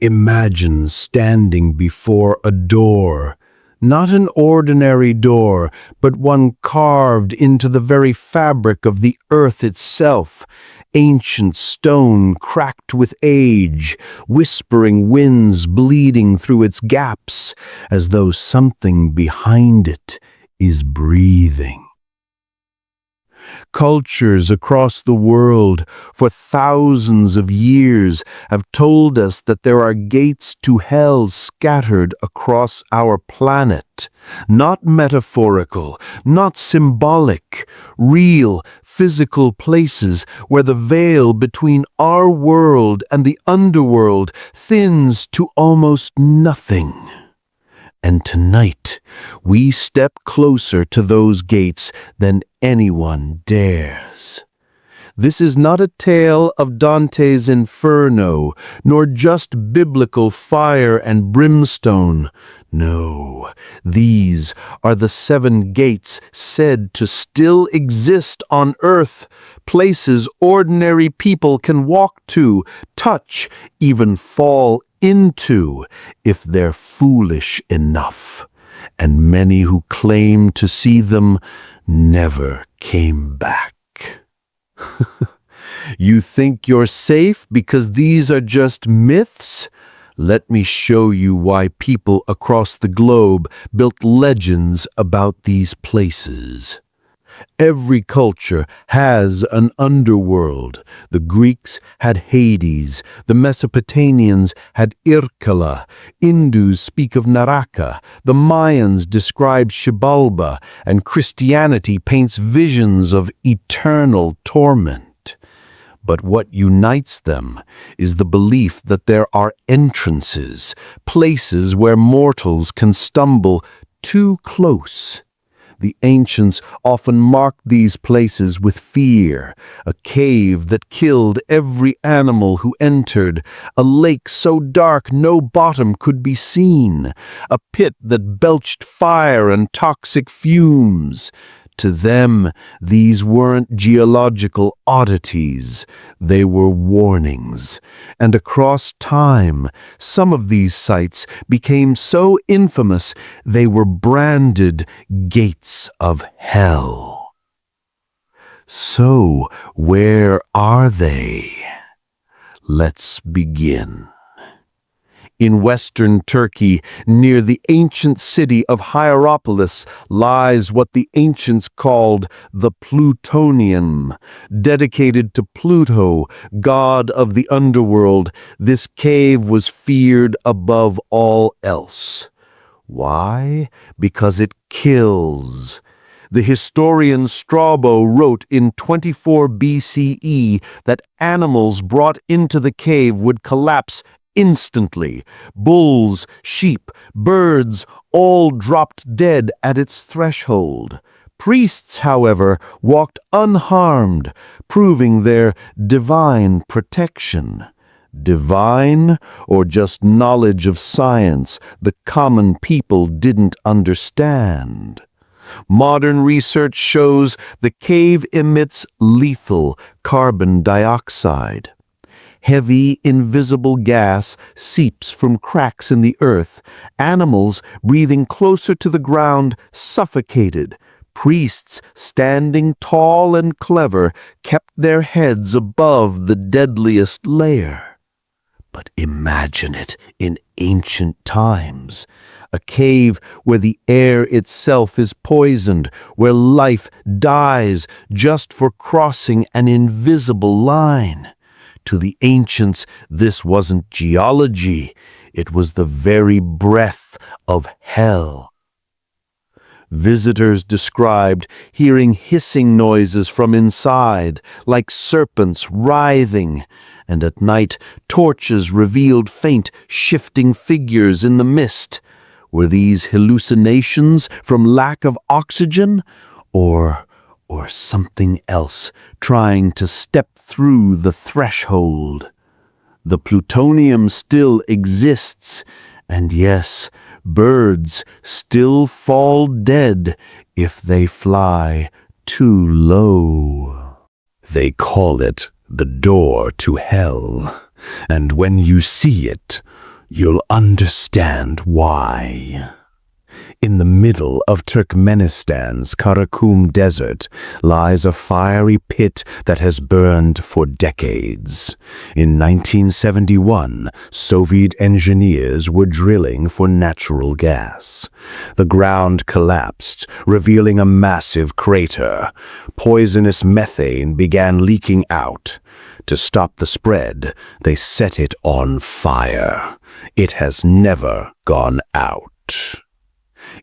Imagine standing before a door, not an ordinary door, but one carved into the very fabric of the earth itself, ancient stone cracked with age, whispering winds bleeding through its gaps, as though something behind it is breathing. Cultures across the world for thousands of years have told us that there are gates to hell scattered across our planet. Not metaphorical, not symbolic, real, physical places where the veil between our world and the underworld thins to almost nothing. And tonight, we step closer to those gates than anyone dares. This is not a tale of Dante's Inferno, nor just biblical fire and brimstone. No, these are the 7 gates said to still exist on earth, places ordinary people can walk to, touch, even fall into, if they're foolish enough. And many who claim to see them never came back. You think you're safe because these are just myths? Let me show you why people across the globe built legends about these places. Every culture has an underworld. The Greeks had Hades, the Mesopotamians had Irkala, Hindus speak of Naraka, the Mayans describe Xibalba, and Christianity paints visions of eternal torment. But what unites them is the belief that there are entrances, places where mortals can stumble too close. The ancients often marked these places with fear, a cave that killed every animal who entered, a lake so dark no bottom could be seen, a pit that belched fire and toxic fumes. To them, these weren't geological oddities, they were warnings. And across time, some of these sites became so infamous they were branded gates of hell. So, where are they? Let's begin. In western Turkey, near the ancient city of Hierapolis, lies what the ancients called the Plutonium. Dedicated to Pluto, god of the underworld, this cave was feared above all else. Why? Because it kills. The historian Strabo wrote in 24 BCE that animals brought into the cave would collapse instantly. Bulls, sheep, birds, all dropped dead at its threshold. Priests, however, walked unharmed, proving their divine protection. Divine, or just knowledge of science the common people didn't understand? Modern research shows the cave emits lethal carbon dioxide. Heavy, invisible gas seeps from cracks in the earth. Animals breathing closer to the ground suffocated. Priests, standing tall and clever, kept their heads above the deadliest layer. But imagine it in ancient times. A cave where the air itself is poisoned, where life dies just for crossing an invisible line. To the ancients, this wasn't geology, it was the very breath of hell. Visitors described hearing hissing noises from inside, like serpents writhing, and at night torches revealed faint, shifting figures in the mist. Were these hallucinations from lack of oxygen, or something else trying to step through the threshold? The plutonium still exists, and yes, birds still fall dead if they fly too low. They call it the door to hell, and when you see it, You'll understand why. In the middle of Turkmenistan's Karakum Desert lies a fiery pit that has burned for decades. In 1971, Soviet engineers were drilling for natural gas. The ground collapsed, revealing a massive crater. Poisonous methane began leaking out. To stop the spread, they set it on fire. It has never gone out.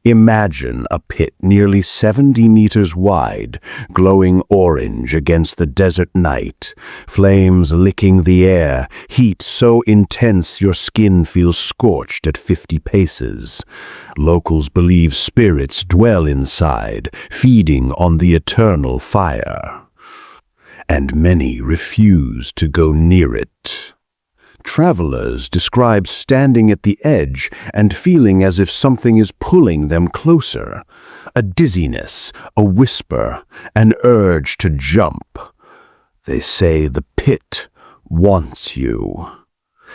Imagine a pit nearly 70 meters wide, glowing orange against the desert night, flames licking the air, heat so intense your skin feels scorched at 50 paces. Locals believe spirits dwell inside, feeding on the eternal fire. And many refuse to go near it. Travelers describe standing at the edge and feeling as if something is pulling them closer. A dizziness, a whisper, an urge to jump. They say the pit wants you.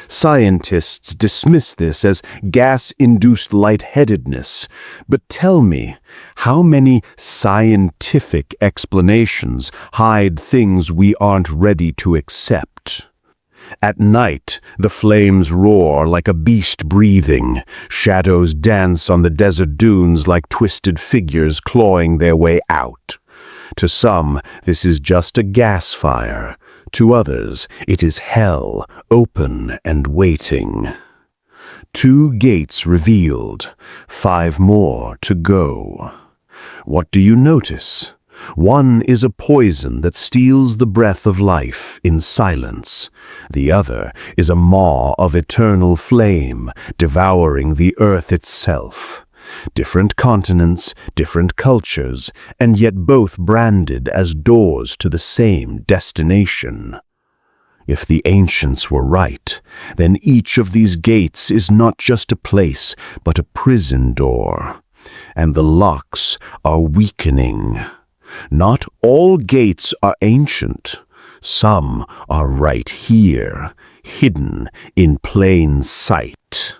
Scientists dismiss this as gas-induced lightheadedness. But tell me, how many scientific explanations hide things we aren't ready to accept? At night, the flames roar like a beast breathing. Shadows dance on the desert dunes like twisted figures clawing their way out. To some, this is just a gas fire. To others, it is hell, open and waiting. 2 gates revealed, 5 more to go. What do you notice? One is a poison that steals the breath of life in silence. The other is a maw of eternal flame, devouring the earth itself. Different continents, different cultures, and yet both branded as doors to the same destination. If the ancients were right, then each of these gates is not just a place, but a prison door. And the locks are weakening. Not all gates are ancient. Some are right here, hidden in plain sight.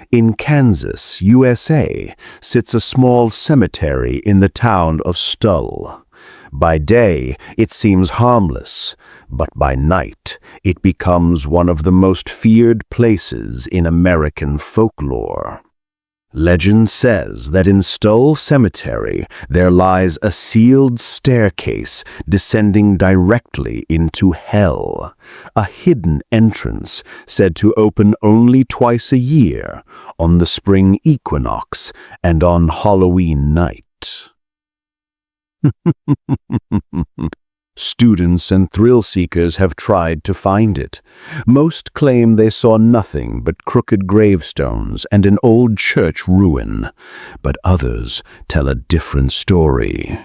In Kansas, USA, sits a small cemetery in the town of Stull. By day, it seems harmless, but by night, it becomes one of the most feared places in American folklore. Legend says that in Stull Cemetery there lies a sealed staircase descending directly into hell, a hidden entrance said to open only twice a year, on the spring equinox and on Halloween night. Students and thrill-seekers have tried to find it. Most claim they saw nothing but crooked gravestones and an old church ruin, but others tell a different story.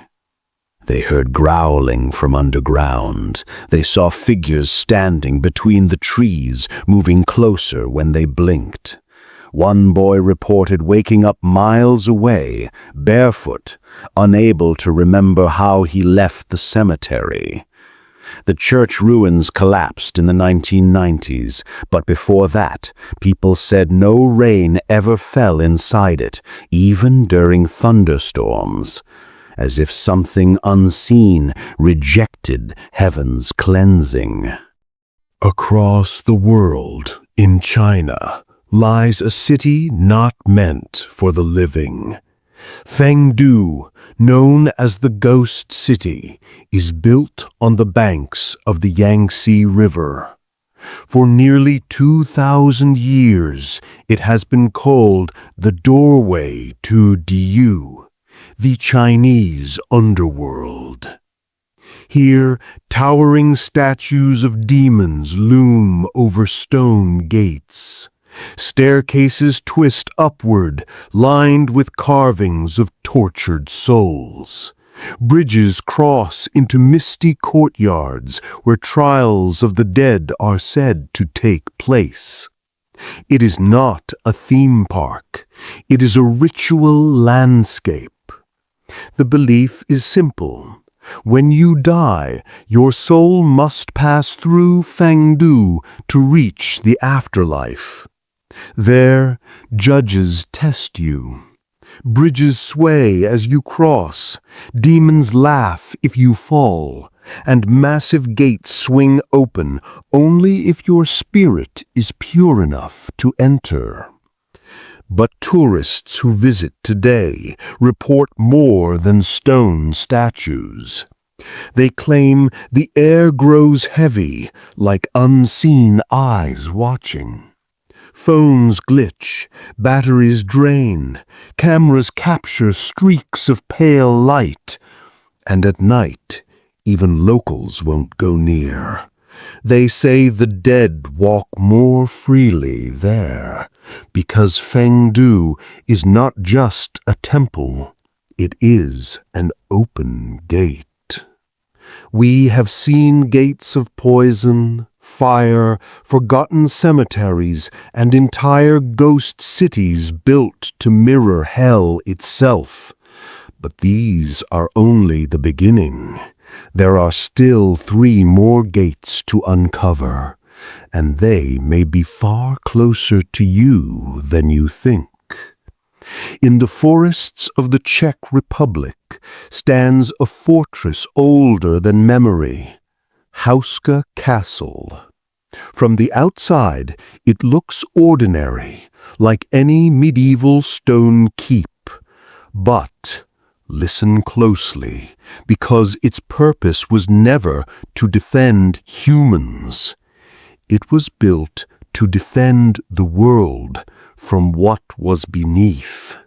They heard growling from underground. They saw figures standing between the trees, moving closer when they blinked. One boy reported waking up miles away, barefoot, unable to remember how he left the cemetery. The church ruins collapsed in the 1990s, but before that, people said no rain ever fell inside it, even during thunderstorms, as if something unseen rejected heaven's cleansing. Across the world, in China, lies a city not meant for the living. Fengdu, known as the Ghost City, is built on the banks of the Yangtze River. For nearly 2,000 years, it has been called the doorway to Diyu, the Chinese underworld. Here, towering statues of demons loom over stone gates. Staircases twist upward, lined with carvings of tortured souls. Bridges cross into misty courtyards where trials of the dead are said to take place. It is not a theme park. It is a ritual landscape. The belief is simple. When you die, your soul must pass through Fengdu to reach the afterlife. There, judges test you. Bridges sway as you cross, demons laugh if you fall, and massive gates swing open only if your spirit is pure enough to enter. But tourists who visit today report more than stone statues. They claim the air grows heavy, like unseen eyes watching. Phones glitch, batteries drain, cameras capture streaks of pale light, and at night, even locals won't go near. They say the dead walk more freely there, because Fengdu is not just a temple, it is an open gate. We have seen gates of poison, fire, forgotten cemeteries, and entire ghost cities built to mirror hell itself. But these are only the beginning. There are still 3 more gates to uncover, and they may be far closer to you than you think. In the forests of the Czech Republic stands a fortress older than memory, Hauska Castle. From the outside, it looks ordinary, like any medieval stone keep. But listen closely, because its purpose was never to defend humans. It was built to defend the world from what was beneath.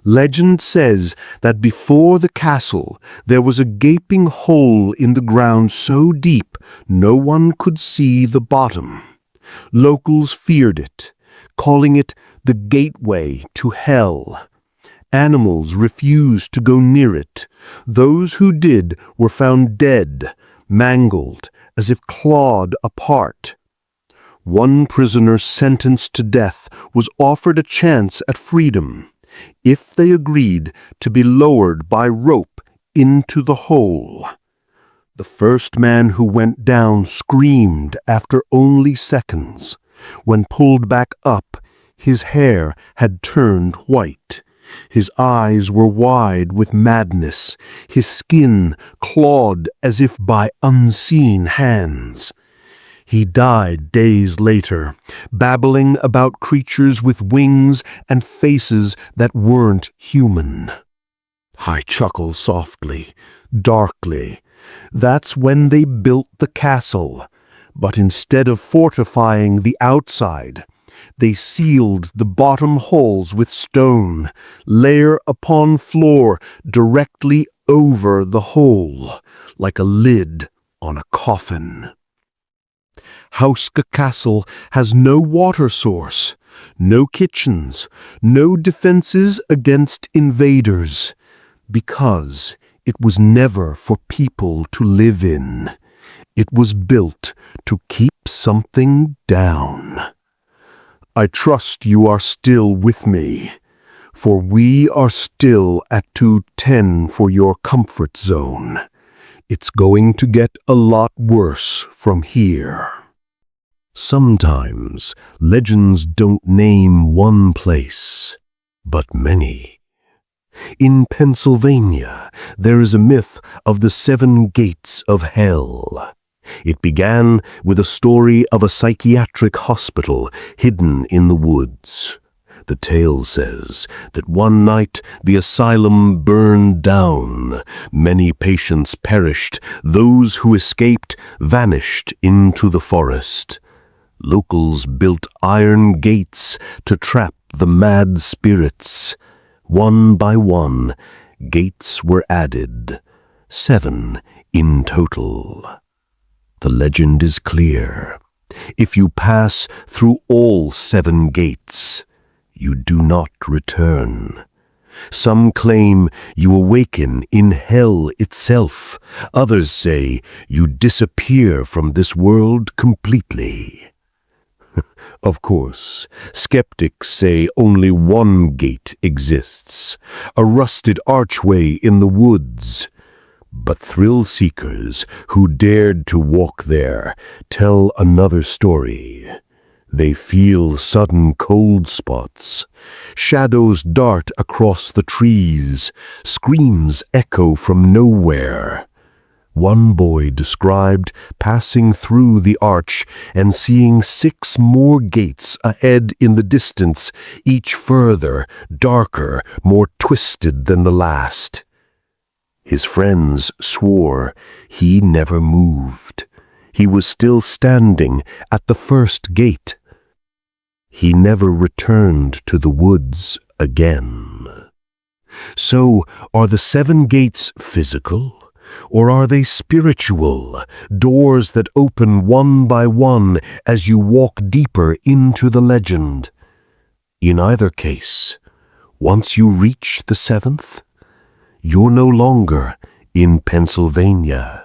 Legend says that before the castle there was a gaping hole in the ground so deep no one could see the bottom. Locals feared it, calling it the gateway to hell. Animals refused to go near it. Those who did were found dead, mangled, as if clawed apart. One prisoner sentenced to death was offered a chance at freedom if they agreed to be lowered by rope into the hole. The first man who went down screamed after only seconds. When pulled back up, his hair had turned white. His eyes were wide with madness, his skin clawed as if by unseen hands. He died days later, babbling about creatures with wings and faces that weren't human. I chuckle softly, darkly. That's when they built the castle. But instead of fortifying the outside, they sealed the bottom holes with stone, layer upon floor directly over the hole, like a lid on a coffin. Hauska Castle has no water source, no kitchens, no defenses against invaders, because it was never for people to live in. It was built to keep something down. I trust you are still with me, for we are still at 210 for your comfort zone. It's going to get a lot worse from here. Sometimes legends don't name one place, but many. In Pennsylvania, there is a myth of the 7 gates of hell. It began with a story of a psychiatric hospital hidden in the woods. The tale says that one night the asylum burned down. Many patients perished. Those who escaped vanished into the forest. Locals built iron gates to trap the mad spirits. One by one, gates were added, 7 in total. The legend is clear. If you pass through all 7 gates, you do not return. Some claim you awaken in hell itself. Others say you disappear from this world completely. Of course, skeptics say only one gate exists, a rusted archway in the woods. But thrill seekers who dared to walk there tell another story. They feel sudden cold spots. Shadows dart across the trees. Screams echo from nowhere. One boy described passing through the arch and seeing 6 more gates ahead in the distance, each further, darker, more twisted than the last. His friends swore he never moved. He was still standing at the first gate. He never returned to the woods again. So, are the 7 gates physical? Or are they spiritual, doors that open one by one as you walk deeper into the legend? In either case, once you reach the 7th, you're no longer in Pennsylvania.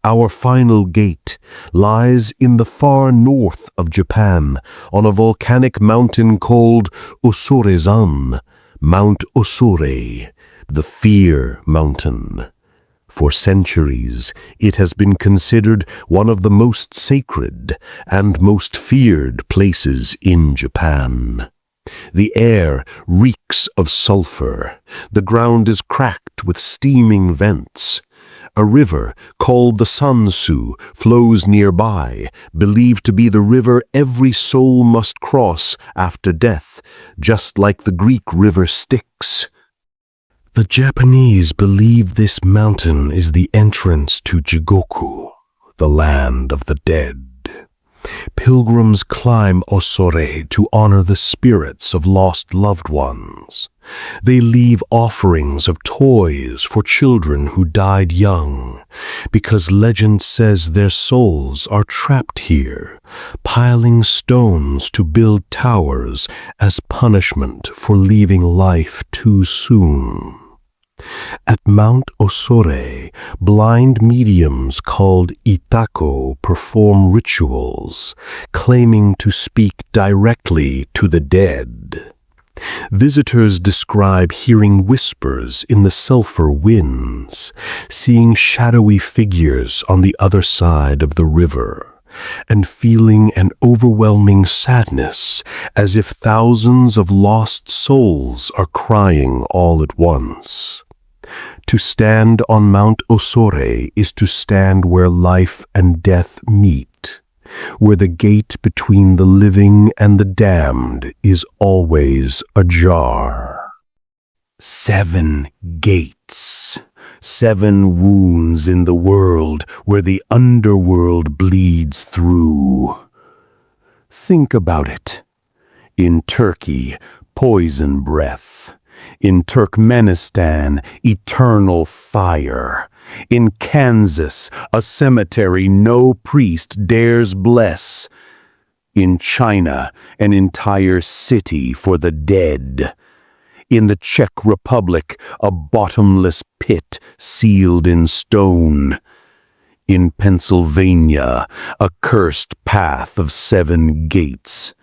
Our final gate lies in the far north of Japan on a volcanic mountain called Osorezan, Mount Osore, the Fear Mountain. For centuries, it has been considered one of the most sacred and most feared places in Japan. The air reeks of sulfur. The ground is cracked with steaming vents. A river called the Sansu flows nearby, believed to be the river every soul must cross after death, just like the Greek river Styx. The Japanese believe this mountain is the entrance to Jigoku, the land of the dead. Pilgrims climb Osore to honor the spirits of lost loved ones. They leave offerings of toys for children who died young, because legend says their souls are trapped here, piling stones to build towers as punishment for leaving life too soon. At Mount Osore, blind mediums called Itako perform rituals, claiming to speak directly to the dead. Visitors describe hearing whispers in the sulfur winds, seeing shadowy figures on the other side of the river, and feeling an overwhelming sadness as if thousands of lost souls are crying all at once. To stand on Mount Osore is to stand where life and death meet, where the gate between the living and the damned is always ajar. 7 gates, 7 wounds in the world where the underworld bleeds through. Think about it. In Turkey, poison breath. In Turkmenistan, eternal fire. In Kansas, a cemetery no priest dares bless. In China, an entire city for the dead. In the Czech Republic, a bottomless pit sealed in stone. In Pennsylvania, a cursed path of 7 gates.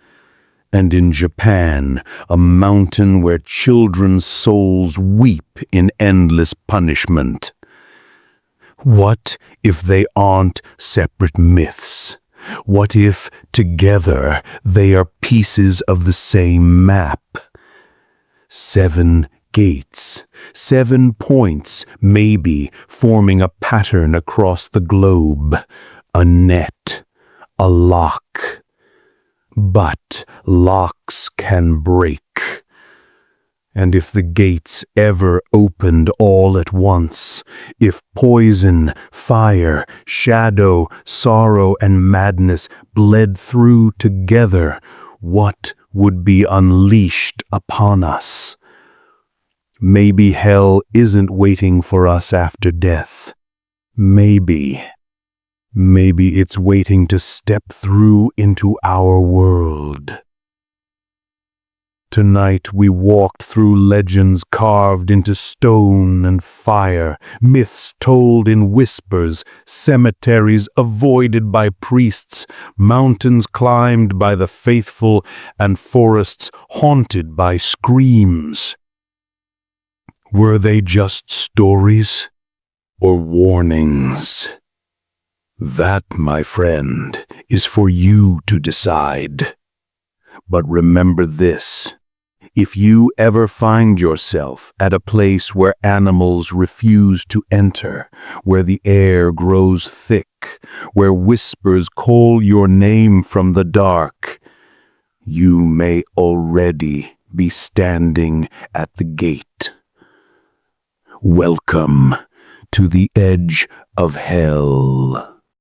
And in Japan, a mountain where children's souls weep in endless punishment. What if they aren't separate myths? What if, together, they are pieces of the same map? 7 gates, 7 points, maybe, forming a pattern across the globe. A net, a lock. But locks can break. And if the gates ever opened all at once, if poison, fire, shadow, sorrow, and madness bled through together, what would be unleashed upon us? Maybe hell isn't waiting for us after death. Maybe it's waiting to step through into our world. Tonight we walked through legends carved into stone and fire, myths told in whispers, cemeteries avoided by priests, mountains climbed by the faithful, and forests haunted by screams. Were they just stories or warnings? That, my friend, is for you to decide. But remember this. If you ever find yourself at a place where animals refuse to enter, where the air grows thick, where whispers call your name from the dark, you may already be standing at the gate. Welcome to the edge of hell.